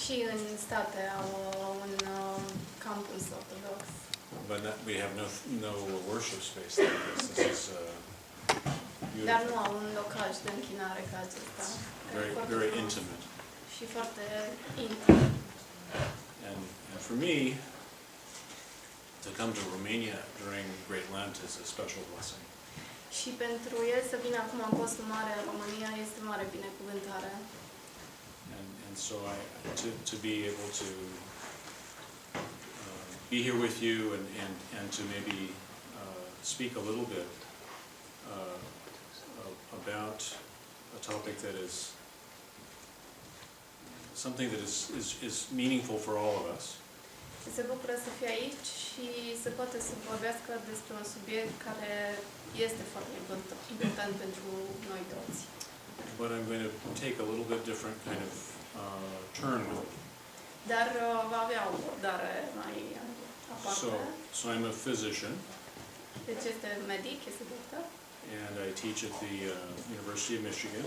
Și în state au un campus ortodox. But we have no worship space like this. This is Dar beautiful. nu au un locaj de închinare ca acesta. Very intimate. Și foarte intim. And for me, to come to Romania during Great Lent is a special blessing. Și pentru el să vină acum în postul mare în România este o mare binecuvântare. And so to be able to be here with you and to maybe speak a little bit about a topic that is something that is meaningful for all of us. Se bucură să fie aici și să poate să vorbească despre un subiect care este foarte important pentru noi toți. But I'm going to take a little bit different kind of turn with it. Dar va avea o abordare mai aparte. So I'm a physician. Deci este medic, este doctor. And I teach at the University of Michigan.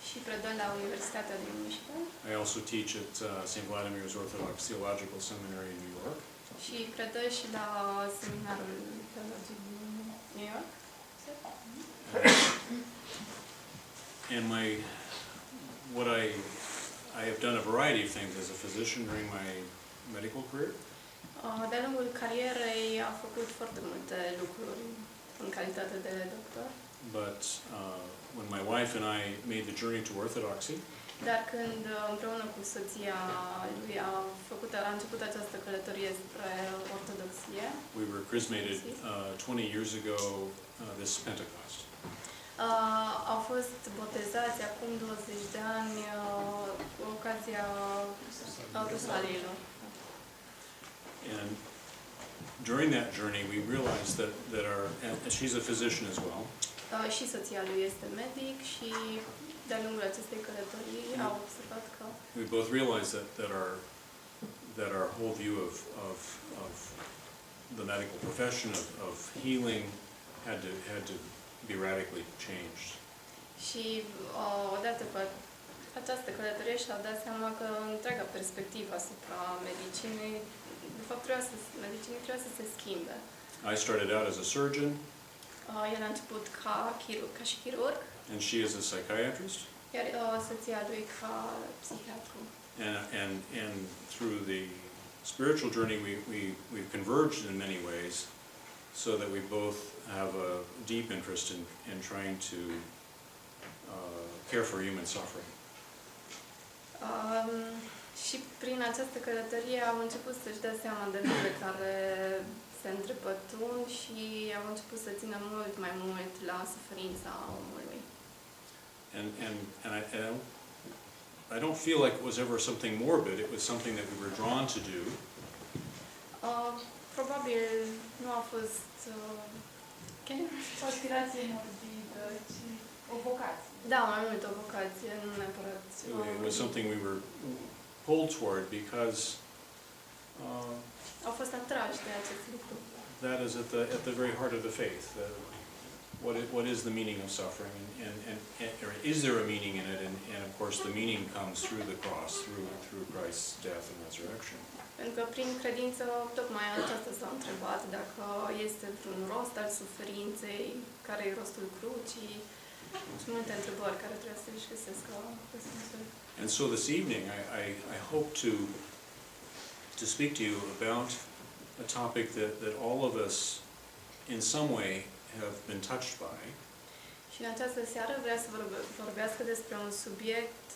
Și predă la Universitatea din Michigan. I also teach at St. Vladimir's Orthodox Theological Seminary in New York. Și predă și la seminarul teologic din New York. And what I have done a variety of things as a physician during my medical career. De-a lungul carierei a făcut foarte multe lucruri în calitate de doctor. But when my wife and I made the journey to Orthodoxy, dar când împreună cu soția lui a început această călătorie spre ortodoxie, we were chrismated 20 years ago this Pentecost. Au fost botezați acum 20 de ani cu ocazia Rusaliilor. And during that journey, we realized that and she's a physician as well. Și soția lui este medic și de-a lungul acestei călătorii au observat că we both realized that our whole view of the medical profession of healing had to be radically changed. Și odată cu această călătorie și-au dat seama că întreaga perspectivă asupra medicinei, de fapt, medicinii trebuia să se schimbe. I started out as a surgeon. El a început ca și chirurg. And she is a psychiatrist. Iar soția lui ca psihiatru. And through the spiritual journey, we've converged in many ways, so that we both have a deep interest in trying to care for human suffering. Și prin această călătorie au început să-și dea seama de lucruri care se întrepătrund și au început să țină mult mai mult la suferința omului. And I don't feel like it was ever something morbid. It was something that we were drawn to do. Probabil nu a fost o aspirație morbidă, ci o vocație. Da, mai mult o vocație, nu neapărat. It was something we were pulled toward because au fost atrași de acest lucru. That is at the very heart of the faith. What is the meaning of suffering, and or is there a meaning in it? And of course, the meaning comes through the cross, through Christ's death and resurrection. Pentru că prin credință tocmai aceasta s-a întrebat dacă este vreun rost al suferinței, care e rostul crucii. Sunt multe întrebări care trebuie să își găsească răspunsul. And so this evening, I hope to speak to you about a topic that all of us, in some way, have been touched by. Și în această seară vreau să vorbească despre un subiect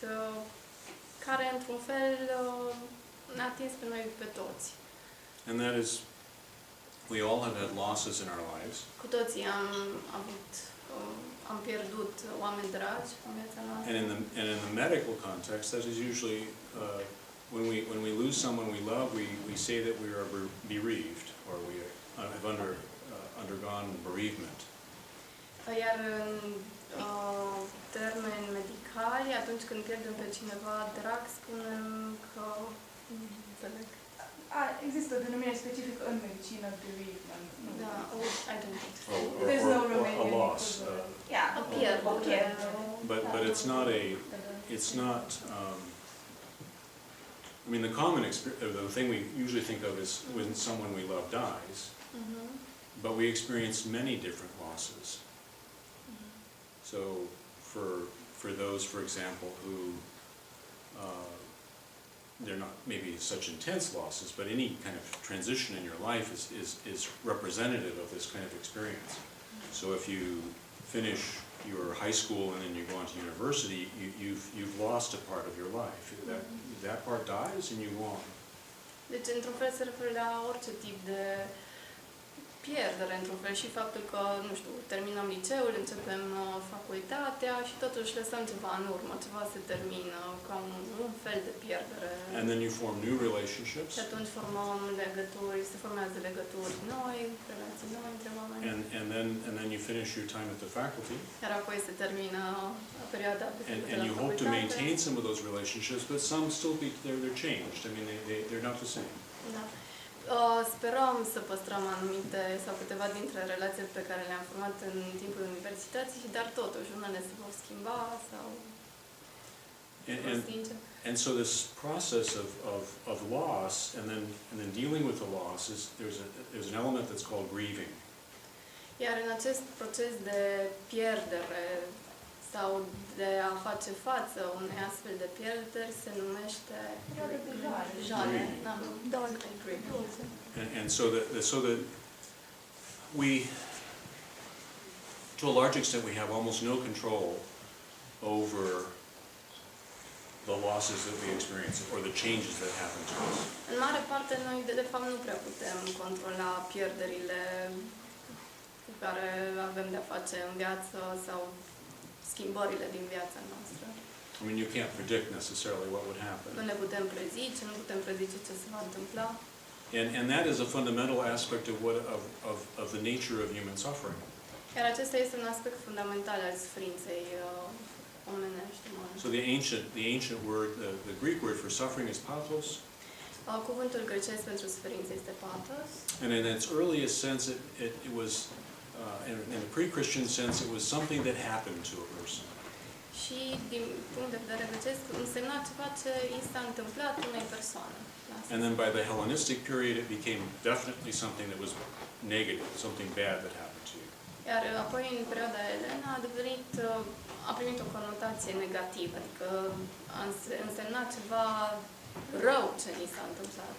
care, într-un fel, ne-a atins pe noi pe toți. And that is, we all have had losses in our lives. Cu toții am pierdut oameni dragi în viața noastră. And in the medical context, that is usually when we lose someone we love, we say that we are bereaved, or we have undergone bereavement. Iar în termeni medicali, atunci când pierdem pe cineva drag, spunem că înțeleg. Există o denumire specifică în medicină, bereavement. Da, I don't know. There's no Romanian. A loss. A pierdere. But it's not I mean, the common experience, the thing we usually think of is when someone we love dies, but we experience many different losses. So for those, for example, who they're not maybe such intense losses, but any kind of transition in your life is representative of this kind of experience. So if you finish your high school and then you go on to university, you've lost a part of your life. That part dies and you go on. Deci, într-un fel, se referă la orice tip de pierdere, într-un fel, și faptul că, nu știu, terminăm liceul, începem facultatea și totuși lăsăm ceva în urmă, ceva se termină, ca un fel de pierdere. And then you form new relationships. Și atunci formăm legături, se formează legături noi, relații noi între oameni. And then you finish your time at the faculty. Iar apoi se termină perioada de facultate. And you hope to maintain some of those relationships, but some still they're changed. I mean, they're not the same. Da. Sperăm să păstrăm anumite sau câteva dintre relațiile pe care le-am format în timpul universității, dar totuși unele se vor schimba sau and so this process of loss and then dealing with the loss is there's an element that's called grieving. Iar în acest proces de pierdere sau de a face față unei astfel de pierderi se numește jale. And so that we, to a large extent, we have almost no control over the losses that we experience or the changes that happen to us. În mare parte noi de fapt nu prea putem controla pierderile cu care avem de-a face în viață sau schimbările din viața noastră. I mean, you can't predict necessarily what would happen. Nu le putem prezice, nu putem prezice ce se va întâmpla. And that is a fundamental aspect of the nature of human suffering. Iar acesta este un aspect fundamental al suferinței omenești. So the ancient word, the Greek word for suffering is pathos. Cuvântul grecesc pentru suferință este pathos. And in its earliest sense, it was, in the pre-Christian sense, it was something that happened to a person. Și din punct de vedere grecesc însemna ceva ce i s-a întâmplat unei persoane. And then by the Hellenistic period, it became definitely something that was negative, something bad that happened to you. Iar apoi în perioada elenă a primit o conotație negativă, adică însemna ceva rău ce ni s-a întâmplat.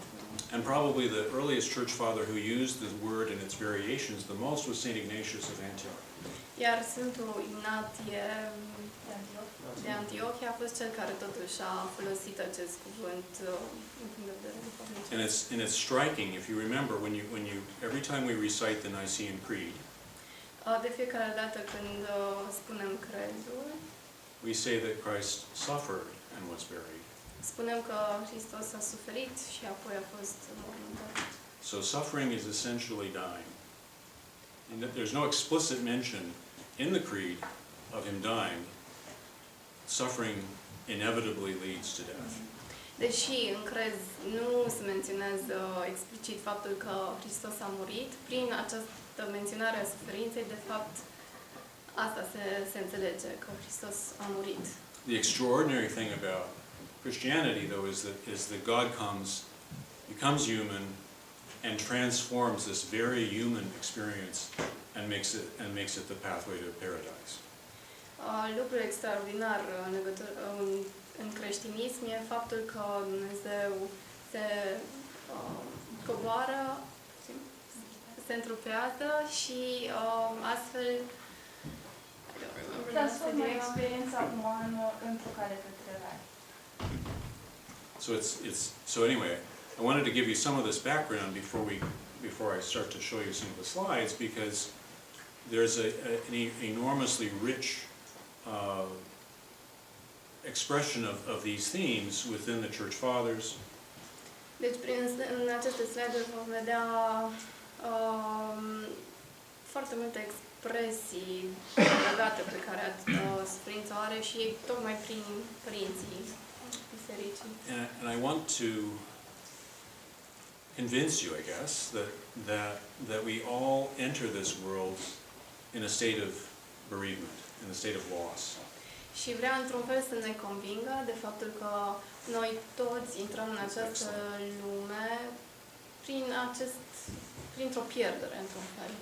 And probably the earliest church father who used the word in its variations the most was Saint Ignatius of Antioch. Iar Sfântul Ignatie de Antiochia a fost cel care totuși a folosit acest cuvânt în punct de vedere duhovnicesc. And it's striking if you remember when you every time we recite the Nicene Creed, de fiecare dată când spunem crezul, we say that Christ suffered and was buried. Spunem că Hristos a suferit și apoi a fost înmormântat. So suffering is essentially dying. And there's no explicit mention in the creed of him dying. Suffering inevitably leads to death. Deși în crez nu se menționează explicit faptul că Hristos a murit, prin această menționare a suferinței, de fapt, asta se înțelege, că Hristos a murit. The extraordinary thing about Christianity, though, is that God becomes human and transforms this very human experience and makes it the pathway to paradise. Lucrul extraordinar în creștinism e faptul că Dumnezeu se coboară, se întrupează și astfel transformă experiența umană într-o cale către rai. So anyway, I wanted to give you some of this background before I start to show you some of the slides, because there's an enormously rich expression of these themes within the Church Fathers. Deci, în aceste slide-uri vom vedea foarte multe expresii legate pe care suferința o are și tocmai prin părinții bisericii. And I want to convince you, I guess, that we all enter this world in a state of bereavement, in a state of loss. Și vrea într-un fel să ne convingă de faptul că noi toți intrăm în această lume printr-o pierdere, într-un fel.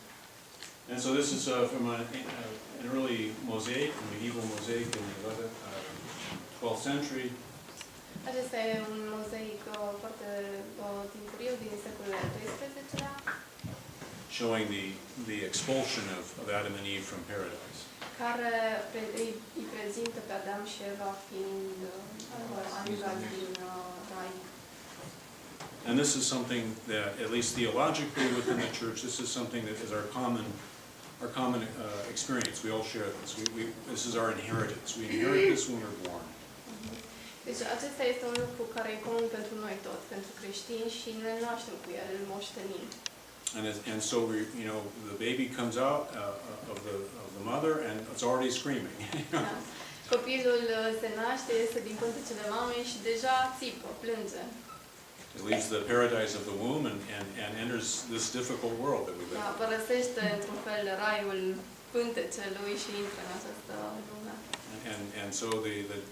And so this is from an early mosaic, a medieval mosaic in the 12th century. Acesta e un mozaic foarte timpuriu din secolul al XII-lea, showing the expulsion of Adam and Eve from paradise. care îi prezintă pe Adam și Eva fiind anulați din rai. And this is something that, at least theologically within the church, this is something that is our common experience. We all share this. This is our inheritance. We inherit this when we're born. Deci acesta este un lucru care e comun pentru noi toți, pentru creștini, și ne naștem cu el, îl moștenim. And so the baby comes out of the mother and it's already screaming. Da. Copilul se naște, iese din pântecele mamei și deja țipă, plânge. It leaves the paradise of the womb and enters this difficult world that we live Da, in. părăsește într-un fel raiul pântecelui și intră în această lume. And so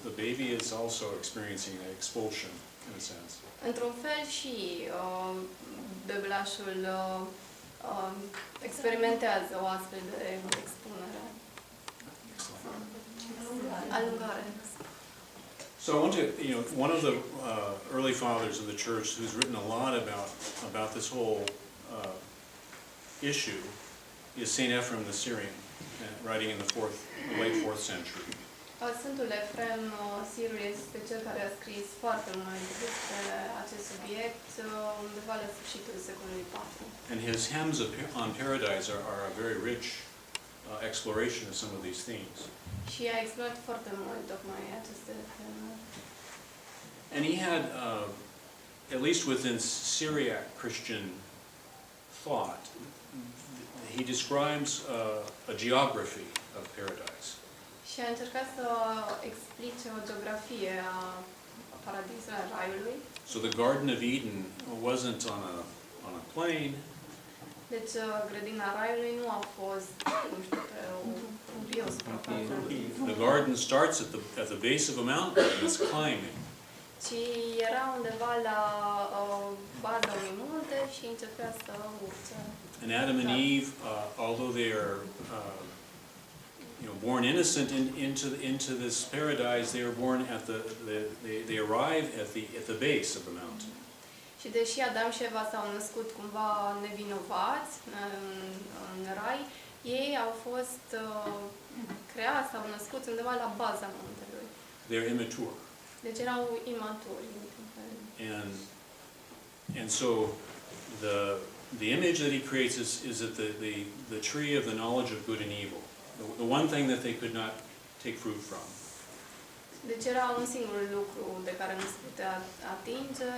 the baby is also experiencing an expulsion in a sense. Într-un fel și bebelașul experimentează o astfel de expunere. Alungare. So I want to, one of the early fathers of the church who's written a lot about this whole issue is Saint Ephrem the Syrian, writing in the late 4th century. Sfântul Efrem Sirul este cel care a scris foarte mult despre acest subiect undeva la sfârșitul secolului IV. And his hymns on paradise are a very rich exploration of some of these themes. Și a explorat foarte mult tocmai aceste teme. And he had, at least within Syriac Christian thought, he describes a geography of paradise. Și a încercat să explice o geografie a paradisului, a raiului. So the Garden of Eden wasn't on a plain. Deci grădina raiului nu a fost, nu știu, pe o suprafață. The garden starts at the base of a mountain and it's climbing. Ci era undeva la baza unui munte și începea să urce. And Adam and Eve, although they are born innocent into this paradise, they are born they arrive at the base of the mountain. Și deși Adam și Eva s-au născut cumva nevinovați în rai, ei au fost creați, s-au născut undeva la baza muntelui. They're immature. Deci erau imaturi. And so the image that he creates is that the tree of the knowledge of good and evil, the one thing that they could not take fruit from. Deci era un singur lucru de care nu se putea atinge,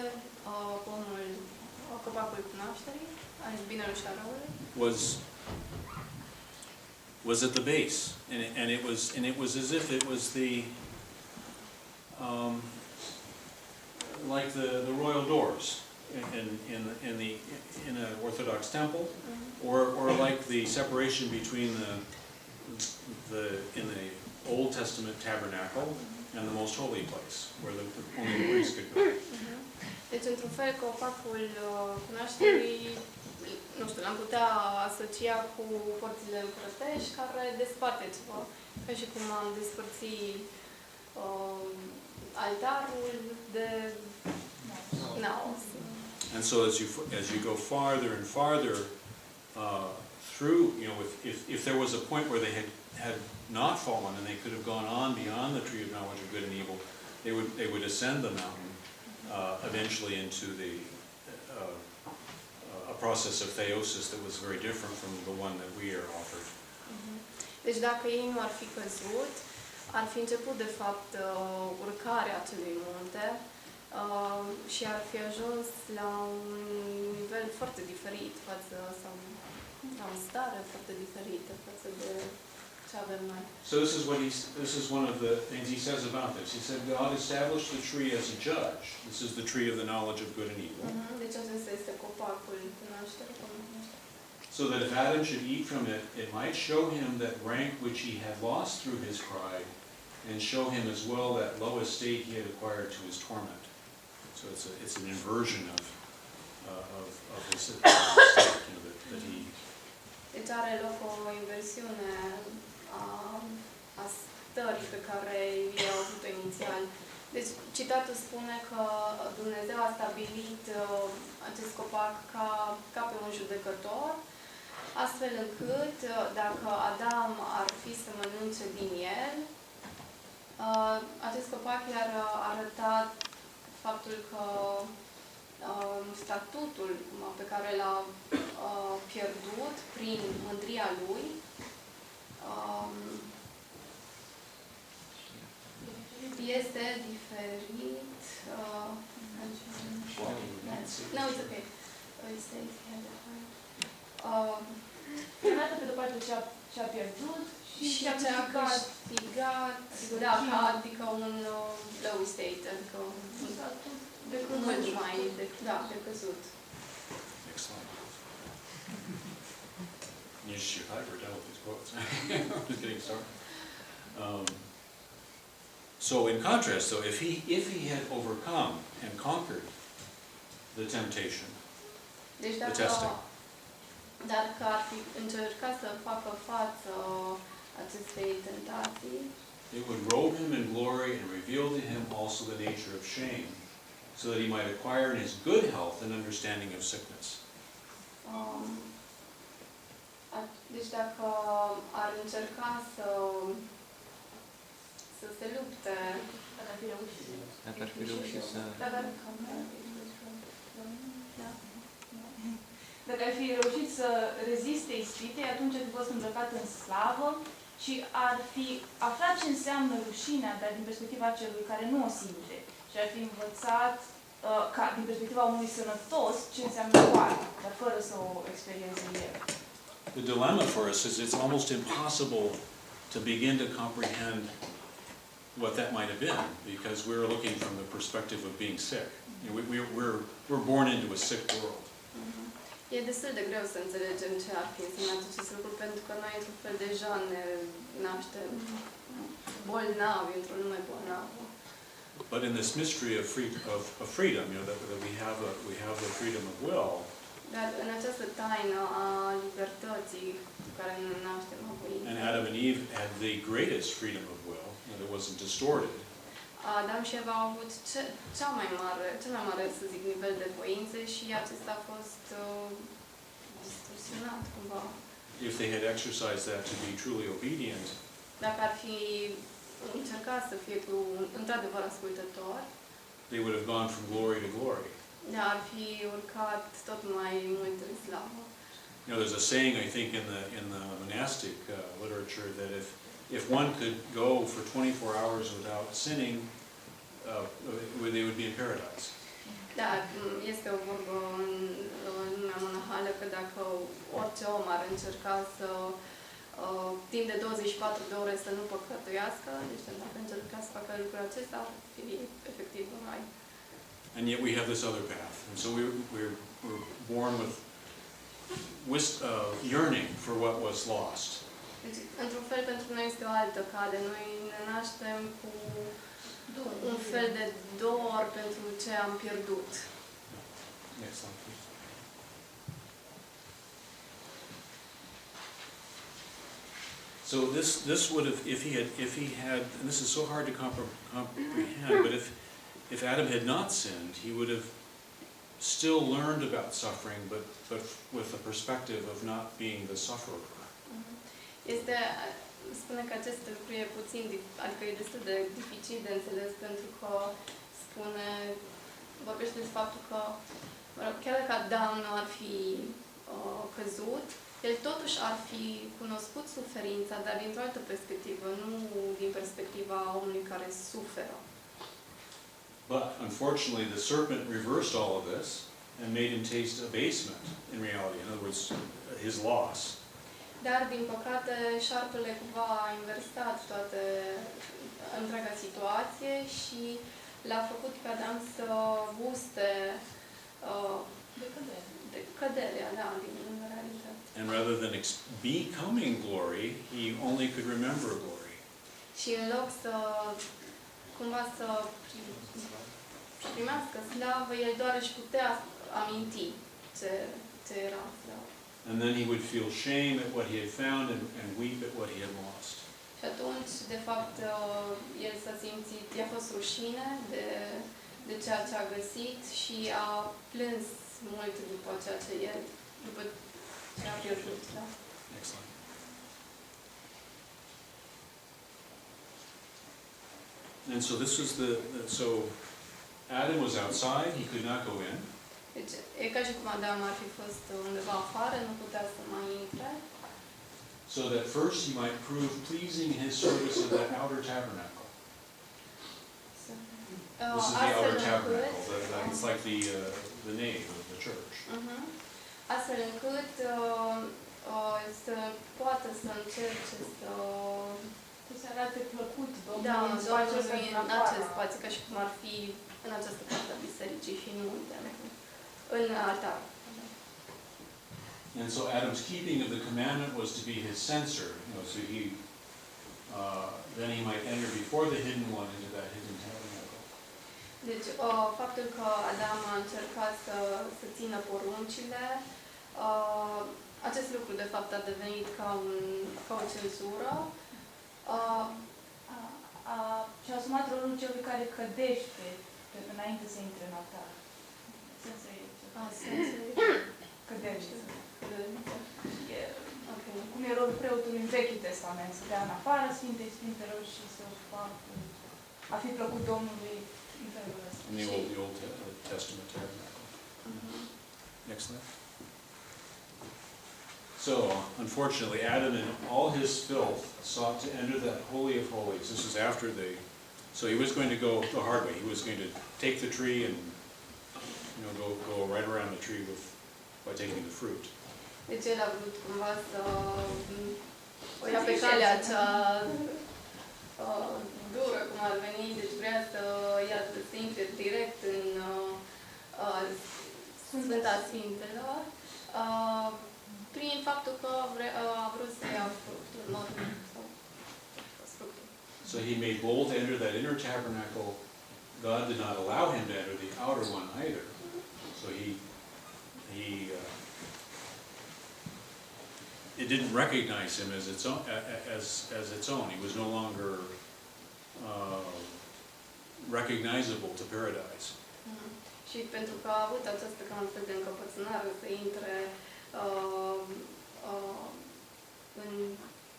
copacul cunoașterii, al binelui și al răului. Was at the base, and it was as if it was like the royal doors in an Orthodox temple, or like the separation between in the Old Testament tabernacle and the most holy place, where only the priest could go. Deci, într-un fel, copacul cunoașterii, nu știu, l-am putea asocia cu porțile împărătești care desparte ceva, ca și cum am despărțit altarul de naos. And so as you go farther and farther through, if there was a point where they had not fallen and they could have gone on beyond the tree of knowledge of good and evil, they would ascend the mountain eventually into a process of theosis that was very different from the one that we are offered. Deci dacă ei nu ar fi căzut, ar fi început de fapt urcarea acelui munte și ar fi ajuns la un nivel foarte diferit sau la o stare foarte diferită față de ce avem noi. So this is one of the things he says about this. He said God established the tree as a judge. This is the tree of the knowledge of good and evil. Deci acesta este copacul cunoașterii. So that if Adam should eat from it, it might show him that rank which he had lost through his pride, and show him as well that low estate he had acquired to his torment. So it's an inversion of his estate, you know, that he. Deci are loc o inversiune a stării pe care i-a avut-o inițial. Deci citatul spune că Dumnezeu a stabilit acest copac ca pe un judecător, astfel încât dacă Adam ar fi să mănânce din el, acest copac i-ar arăta faptul că statutul pe care l-a pierdut prin mândria lui este diferit. No, it's okay. Arată pe de-o parte ce a pierdut și ce a câștigat, da, adică un low state, adică mult mai de căzut. Excellent. You should hire her down with these quotes. Just getting started. So in contrast, though, if he had overcome and conquered the temptation, Deci the testing, dacă ar fi încercat să facă față acestei tentații, it would robe him in glory and reveal to him also the nature of shame, so that he might acquire in his good health an understanding of sickness. Deci dacă ar încerca să se lupte, Dacă ar fi reușit să... Dacă ar fi reușit să reziste ispitei, atunci ar fi fost îmbrăcat în slavă și ar fi aflat ce înseamnă rușinea, dar din perspectiva celui care nu o simte. Și ar fi învățat, ca din perspectiva unui sănătos, ce înseamnă boală, dar fără să o experiențe el. The dilemma for us is it's almost impossible to begin to comprehend what that might have been, because we're looking from the perspective of being sick. You know, we're born into a sick world. E destul de greu să înțelegem ce ar fi însemnat acest lucru, pentru că noi, într-un fel, deja ne naștem bolnavi, într-o lume bolnavă. But in this mystery of freedom, you know, that we have the freedom of will. Dar în această taină a libertății cu care ne naștem a voinței. And Adam and Eve had the greatest freedom of will, and it wasn't distorted. Adam și Eva au avut cel mai mare, să zic, nivel de voințe și acesta a fost distorsionat cumva. If they had exercised that to be truly obedient, Dacă ar fi încercat să fie într-adevăr ascultător, they would have gone from glory to glory. da, ar fi urcat tot mai mult în slavă. You know, there's a saying, I think, in the monastic literature that if one could go for 24 hours without sinning, they would be in paradise. Da, este o vorbă în lumea monahală că dacă orice om ar încerca să timp de 24 de ore să nu păcătuiască, deci dacă încerca să facă lucrul acesta, ar fi efectiv un rai. And yet we have this other path, and so we're born with yearning for what was lost. Deci, într-un fel, pentru noi este o altă cale. Noi ne naștem cu un fel de dor pentru ce am pierdut. Next slide, please. So this would have, if he had, and this is so hard to comprehend, but if Adam had not sinned, he would have still learned about suffering, but with the perspective of not being the sufferer. Spune că acest lucru e puțin, adică e destul de dificil de înțeles, pentru că vorbește despre faptul că, chiar dacă Adam nu ar fi căzut, el totuși ar fi cunoscut suferința, dar dintr-o altă perspectivă, nu din perspectiva omului care suferă. But unfortunately, the serpent reversed all of this and made him taste abasement in reality. In other words, his loss. Dar, din păcate, șarpele cumva a inversat întreaga situație și l-a făcut pe Adam să guste căderea, da, din realitate. And rather than becoming glory, he only could remember glory. Și în loc să cumva să primească slavă, el doar își putea aminti ce era slavă. And then he would feel shame at what he had found and weep at what he had lost. Și atunci, de fapt, el s-a simțit, i-a fost rușine de ceea ce a găsit și a plâns mult după ceea ce după ce a pierdut. Da? Excellent. And so this was so Adam was outside, he could not go in. Deci, e ca și cum Adam ar fi fost undeva afară, nu putea să mai intre. So that first he might prove pleasing in his service of that outer tabernacle. This is the outer tabernacle. It's like the nave of the church. Astfel încât să poată să încerce Să se arate plăcut Domnului în acest spațiu, spațiu, ca și cum ar fi în această parte a bisericii și nu în templu, în altar. And so Adam's keeping of the commandment was to be his censor, so then he might enter before the hidden one into that hidden tabernacle. Deci, faptul că Adam a încercat să țină poruncile, acest lucru, de fapt, a devenit ca o cenzură. Și-a asumat rolul celui care cădește înainte să intre în altar. Cădește. Cum e rolul preotului în Vechiul Testament, să dea în afară Sfintei Sfintelor și să a fi plăcut Domnului în felul ăsta. In the Old Testament tabernacle. Excellent. So, unfortunately, Adam in all his filth sought to enter that Holy of Holies. This is after so he was going to go the hard way. He was going to take the tree and, go right around the tree by taking the fruit. Deci el a vrut cumva să o ia pe calea cea dură, cum ar veni, deci vrea să se intre direct în Sfânta Sfintelor, prin faptul că a vrut să ia fructul, fructul. So he made bold to enter that inner tabernacle. God did not allow him to enter the outer one either. So it didn't recognize him as its own. He was no longer recognizable to paradise. Și pentru că a avut această ca un fel de încăpățânare să intre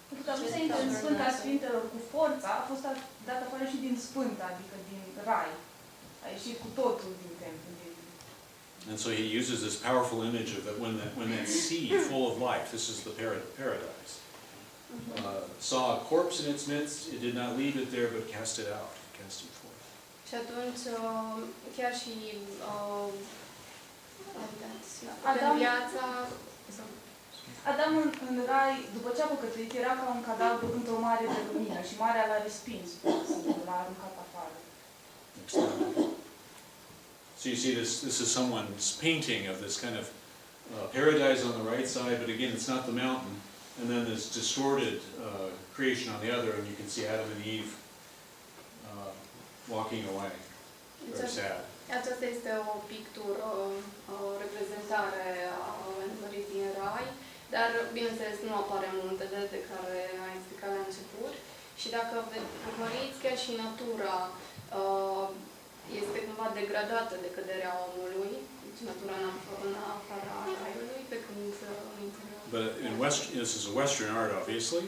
Pentru că a vrut să intre în Sfânta Sfintelor cu forța, a fost dat afară și din Sfânta, adică din Rai. A ieșit cu totul din templu. And so he uses this powerful image of that when that seed full of life, this is the paradise, saw a corpse in its midst, it did not leave it there but cast it out, cast it forth. Și atunci, chiar și Adam în Rai, după ce a păcătuit, era ca un cadavru într-o mare de lumină și marea l-a respins, l-a aruncat afară. So you see this is someone's painting of this kind of paradise on the right side, but again it's not the mountain, and then this distorted creation on the other, and you can see Adam and Eve walking away. Very sad. Aceasta este o pictură, o reprezentare a înmării din Rai, dar, bineînțeles, nu apare muntele de care a explicat la început. Și dacă urmăriți, chiar și natura este cumva degradată de căderea omului, deci natura în afara Raiului, pe când în interior. But this is a Western art, obviously,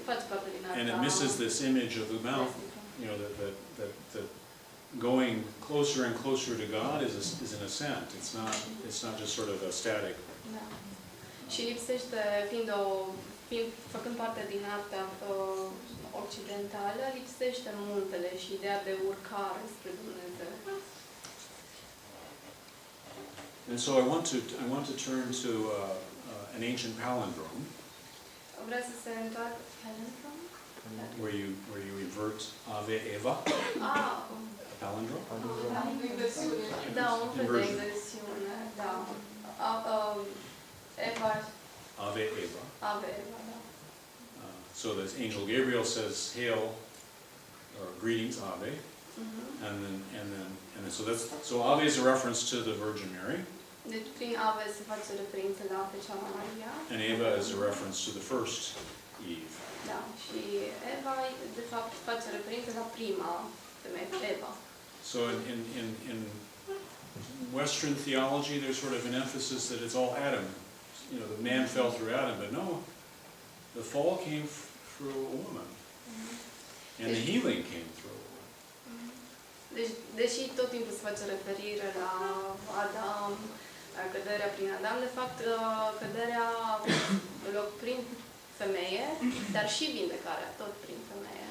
Face parte din and it misses this image of the mountain, that going closer and closer to God is an ascent. It's not just sort of a static. Da. Și lipsește, făcând parte din arta occidentală, lipsește muntele și ideea de urcare spre Dumnezeu. And so I want to turn to an ancient palindrome. Vreau să se întoarcă palindrome? Where you invert Ave Eva. Palindrome? Da, un fel de inversiune, da. Eva. Ave Eva. Ave Eva, da. So the angel Gabriel says, "Hail," or "Greetings, Ave," and then so Ave is a reference to the Virgin Mary, Deci prin Ave se face referință la Fecioara Maria. and Eva is a reference to the first Eve. Da, și Eva, de fapt, face referință la prima femeie, Eva. So in Western theology, there's sort of an emphasis that it's all Adam. You know, the man fell through Adam, but no, the fall came through a woman, and the healing came through a woman. Deci, deși tot timpul se face referire la Adam, la căderea prin Adam, de fapt, căderea a avut loc prin femeie, dar și vindecarea tot prin femeie.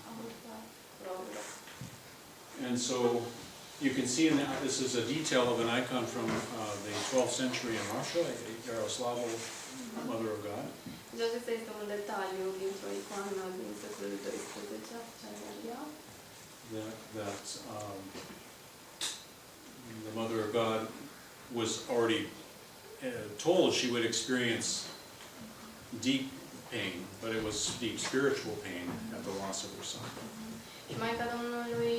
A avut loc. And so you can see this is a detail of an icon from the 12th century in Russia, Yaroslava, Mother of God. Deci acesta este un detaliu dintr-o icoană din secolul XII, Fecioara Maria. That the Mother of God was already told she would experience deep pain, but it was deep spiritual pain at the loss of her son. Și Maica Domnului,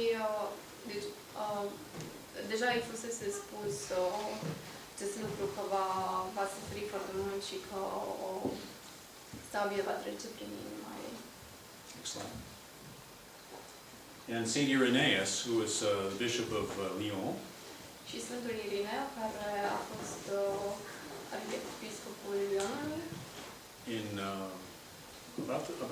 deci, deja îi fusese spus acest lucru, că va suferi foarte mult și că o sabie va trece prin inima ei. Excellent. And Saint Irenaeus, who was the bishop of Lyon, Și Sfântul Irineu, care a fost arhiepiscopul Lyonului, in about 180,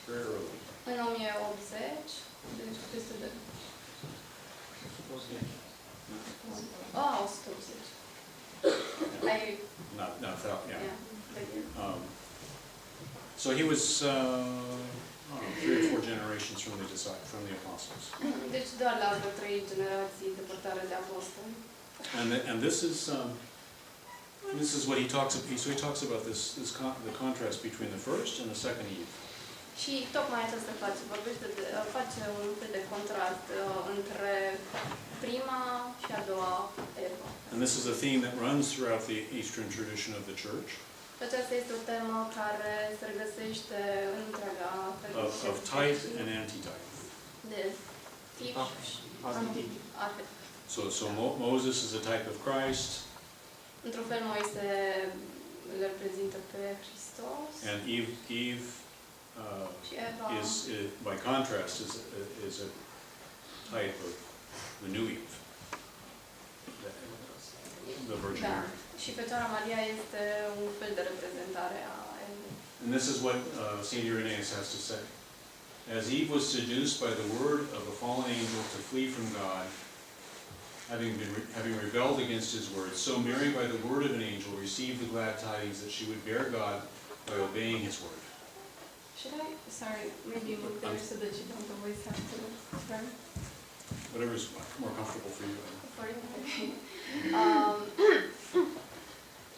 very early. în 1080, deci peste de... 180. Not that, yeah. Yeah. So he was 3 or 4 generations from the apostles. Deci doar la vreo 3 generații depărtare de apostoli. And this is what he talks about. So he talks about the contrast between the first and the second Eve. Și tocmai aceasta face un fel de contrast între prima și a doua Eva. And this is a theme that runs throughout the Eastern tradition of the Church. Aceasta este o temă care se regăsește în întreaga Of type and antitype. de tip și arhetip. So Moses is a type of Christ. Într-un fel Moise îl reprezintă pe Hristos. And Eve Și Eva is by contrast is a type of the new Eve, the Virgin da. Mary. Și Fecioara Maria este un fel de reprezentare a Evei. And this is what Saint Irenaeus has to say. As Eve was seduced by the word of a fallen angel to flee from God, having rebelled against his word, so Mary, by the word of an angel, received the glad tidings that she would bear God by obeying his word. Should I? Sorry, maybe look there so that you don't always have to turn. Whatever is more comfortable for you. For you.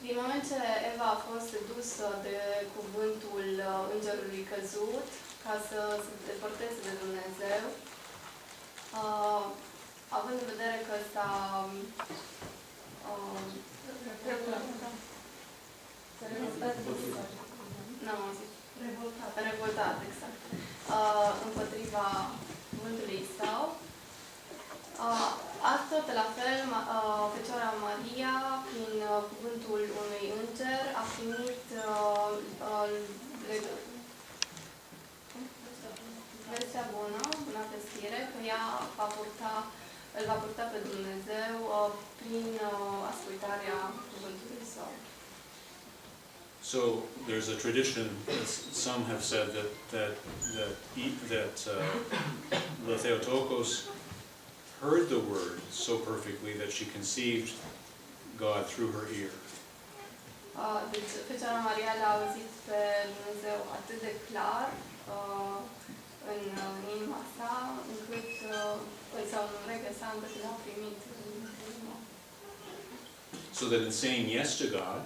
Din moment ce Eva a fost sedusă de cuvântul îngerului căzut, ca să se depărteze de Dumnezeu, având în vedere că s-a revoltat, exact, împotriva cuvântului său. Astfel, la fel, Fecioara Maria, prin cuvântul unui înger, a primit vestea bună, buna vestire, că ea îl va purta pe Dumnezeu prin ascultarea cuvântului său. So there's a tradition, some have said that the Theotokos heard the word so perfectly that she conceived God through her ear. Deci, Fecioara Maria l-a auzit pe Dumnezeu atât de clar în inima sa, încât sau în urechea sa, încât l-a primit în inima. So that in saying yes to God,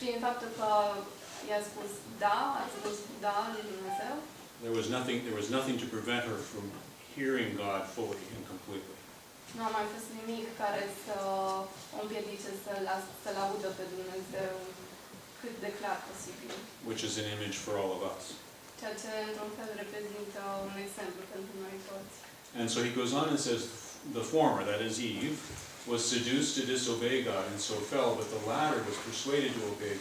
Prin faptul că i-a spus da, a spus da lui Dumnezeu, there was nothing to prevent her from hearing God fully and completely. nu a mai fost nimic care să o împiedice să-L audă pe Dumnezeu cât de clar posibil. which is an image for all of us. Ceea ce, într-un fel, reprezintă un exemplu pentru noi toți. And so he goes on and says, the former, that is Eve, was seduced to disobey God and so fell, but the latter was persuaded to obey